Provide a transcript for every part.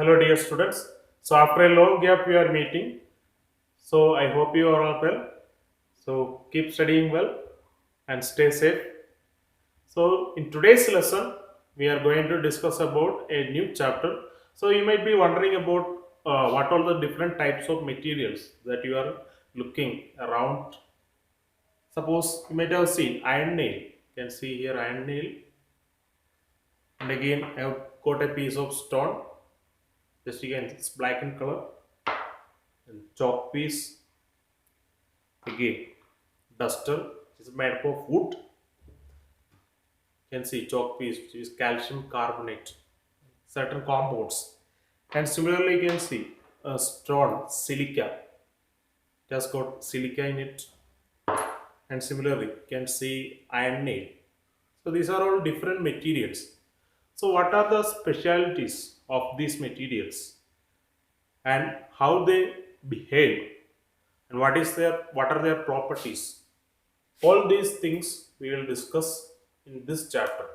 Hello, dear students. So, after a long gap, we are meeting. So, I hope you are all well. So, keep studying well and stay safe. So, in today's lesson, we are going to discuss about a new chapter. So, you might be wondering about what are the different types of materials that you are looking around. Suppose you might have seen iron nail. You can see here iron nail, and again, I have got a piece of stone. Just again, it's black in color and chalk piece. Again, duster which is made up of wood. You can see chalk piece which is calcium carbonate, certain compounds. And similarly, you can see a stone silica. It has got silica in it. And similarly, you can see iron nail. So these are all different materials. So what are the specialities of these materials and how they behave and what are their properties? All these things we will discuss in this chapter,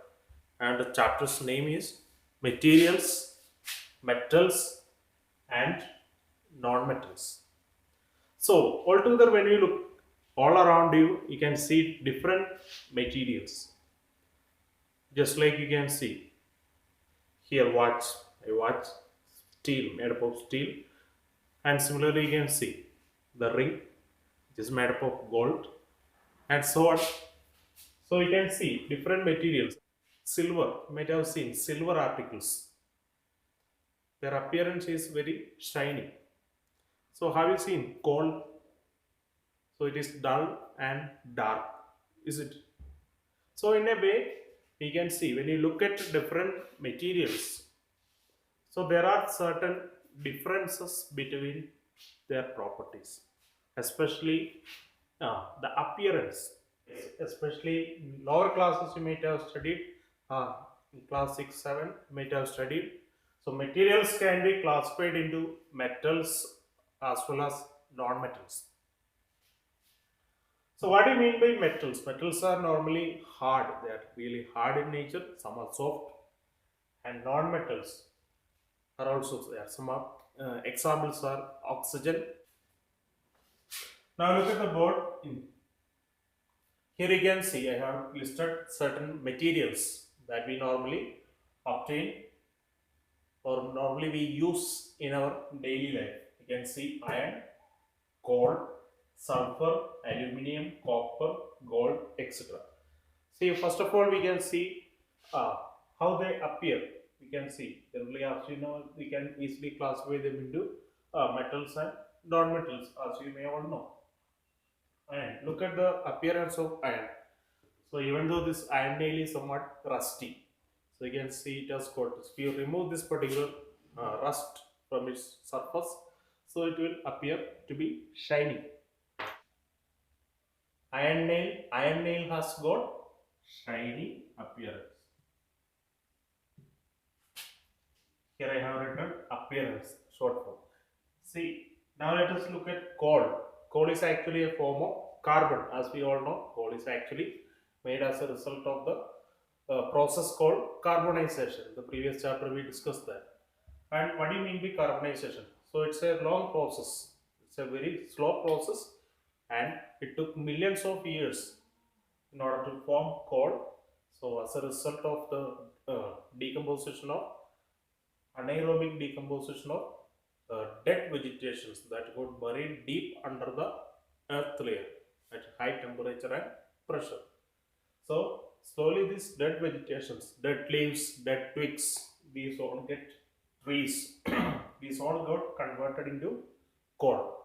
and the chapter's name is Materials, Metals, and Non-Metals. So, altogether, when you look all around you, you can see different materials. Just like you can see here, a watch, steel, made up of steel, and similarly, you can see the ring, which is made up of gold, and so on. So you can see different materials. Silver, you might have seen silver articles. Their appearance is very shiny. So have you seen coal? So it is dull and dark. Is it? So in a way, we can see when you look at different materials. So there are certain differences between their properties, especially the appearance. Especially in lower classes, you might have studied in class 6 7 you might have studied. So materials can be classified into metals as well as non-metals. So what do you mean by metals are normally hard. They are really hard in nature. Some are soft, and non-metals are also there. Some are, examples are oxygen. Now look at the board. Here you can see I have listed certain materials that we normally obtain or normally we use in our daily life. You can see iron, coal, sulfur, aluminium, copper, gold, etc. See, first of all, we can see uh, how they appear. We can see generally, as you know, we can easily classify them into metals and non-metals, as you may all know. And look at the appearance of iron. So even though this iron nail is somewhat rusty, so you can see it has got, if you remove this particular rust from its surface, so it will appear to be shiny. Iron nail has got shiny appearance. Here I have written appearance, short form. See, now let us look at coal. Coal is actually a form of carbon. As we all know, coal is actually made as a result of the process called carbonization. The previous chapter we discussed that. And what do you mean by carbonization? So it's a long process. It's a very slow process, and it took millions of years in order to form coal. So as a result of the decomposition of anaerobic decomposition of dead vegetations that got buried deep under the earth layer at high temperature and pressure. So slowly these dead vegetations, dead leaves, dead twigs, these all get trees. These all got converted into coal.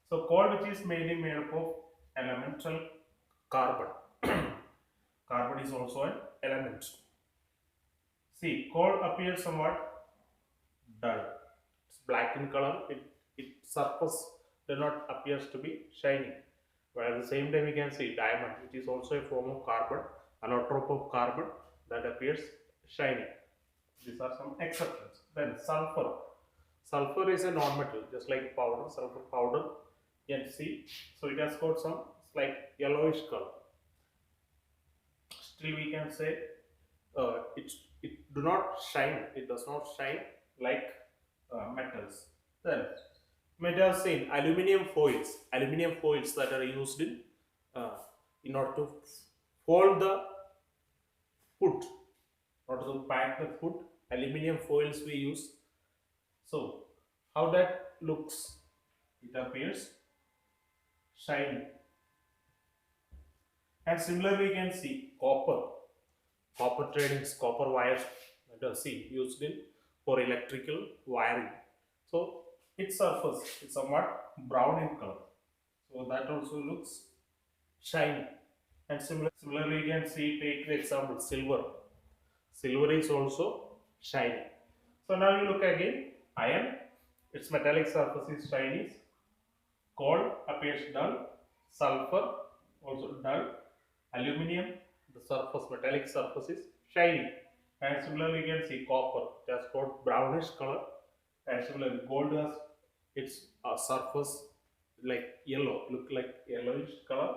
So coal, which is mainly made up of elemental carbon. Carbon is also an element. See, coal appears somewhat dull. It's black in color. Its surface does not appears to be shiny. But at the same time, we can see diamond, which is also a form of carbon, allotrope of carbon that appears shiny. These are some exceptions. Then sulfur. Sulfur is a non-metal, just like powder. Sulfur powder, you can see. So it has got some slight yellowish color. Still, we can say it do not shine. It does not shine like metals. Then metals in aluminum foils that are used uh, in order to fold the food, in order to pack the food. Aluminum foils we use. So how that looks? It appears shiny, and similarly we can see copper tradings, copper wires. Let us see used in for electrical wiring. So its surface is somewhat brown in color. So that also looks shiny. And similarly, you can see, take the example, silver. Silver is also shiny. So now you look again, iron, its metallic surface is shiny, gold appears dull, sulfur also dull, aluminium, the surface, metallic surface is shiny. And similarly, you can see copper, it has got brownish color, and similarly, gold has its surface like yellow, look like yellowish color.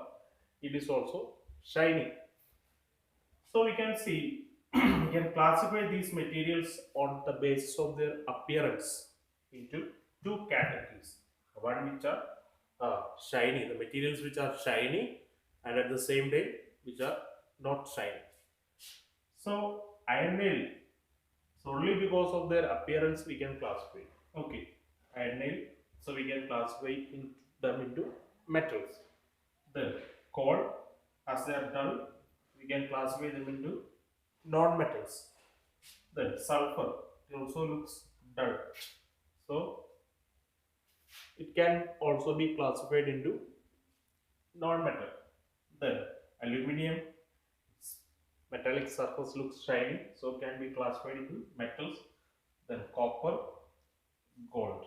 It is also shiny. So we can see we can classify these materials on the basis of their appearance into two categories. One which are shiny, the materials which are shiny, and at the same time which are not shiny. So iron nail, so only because of their appearance we can classify. Okay, iron nail. So we can classify them into metals. Then coal, as they are dull, we can classify them into non-metals. Then sulfur, it also looks dull. So it can also be classified into non-metal. Then aluminium, metallic surface looks shiny, so can be classified into metals. Then copper, gold.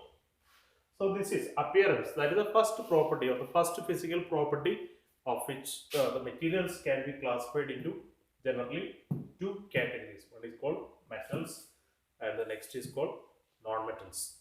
So this is appearance. That is the first property or the first physical property of which the materials can be classified into generally two categories. One is called metals and the next is called non-metals.